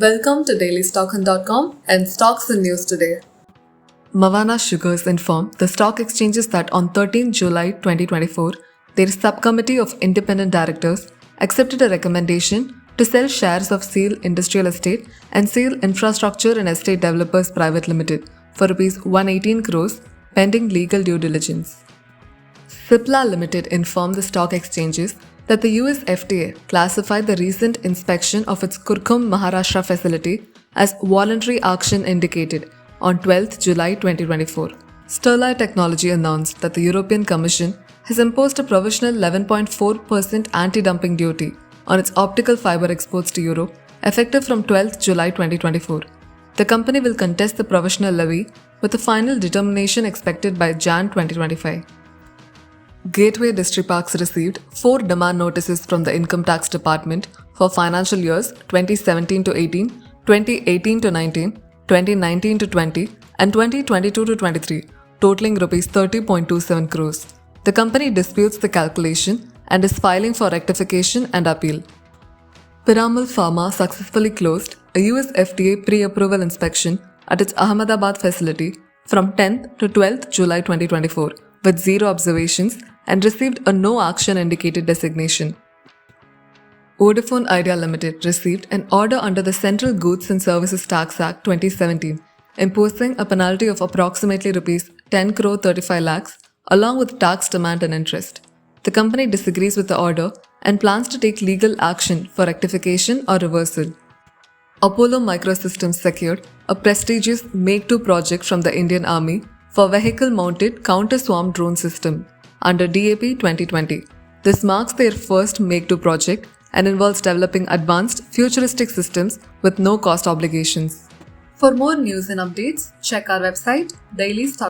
Welcome to DailyStockHunt.com and Stocks and News today. Mavana Sugars informed the stock exchanges that on 13 July 2024, their subcommittee of independent directors accepted a recommendation to sell shares of SEAL Industrial Estate and SEAL Infrastructure and Estate Developers Private Limited for Rs 118 crores pending legal due diligence. Cipla Limited informed the stock exchanges that the US FDA classified the recent inspection of its Kurkum, Maharashtra facility as voluntary action indicated on 12 July 2024. Sterlite Technology announced that the European Commission has imposed a provisional 11.4% anti-dumping duty on its optical fiber exports to Europe effective from 12 July 2024. The company will contest the provisional levy with a final determination expected by Jan 2025. Gateway Distriparks received 4 demand notices from the Income Tax Department for financial years 2017 to 18, 2018 to 19, 2019 to 20, and 2022 to 23, totaling Rs 30.27 crores. The company disputes the calculation and is filing for rectification and appeal. Piramal Pharma successfully closed a US FDA pre-approval inspection at its Ahmedabad facility from 10th to 12th July 2024 with 0 observations and received a no action indicated designation. Vodafone Idea Limited received an order under the Central Goods and Services Tax Act 2017, imposing a penalty of approximately Rs 10 crore 35 lakhs along with tax demand and interest. The company disagrees with the order and plans to take legal action for rectification or reversal. Apollo Microsystems secured a prestigious Make-2 project from the Indian Army for vehicle-mounted counter-swarm drone system under DAP 2020. This marks their first Make-2 project and involves developing advanced futuristic systems with no cost obligations. For more news and updates, check our website, Daily Stock.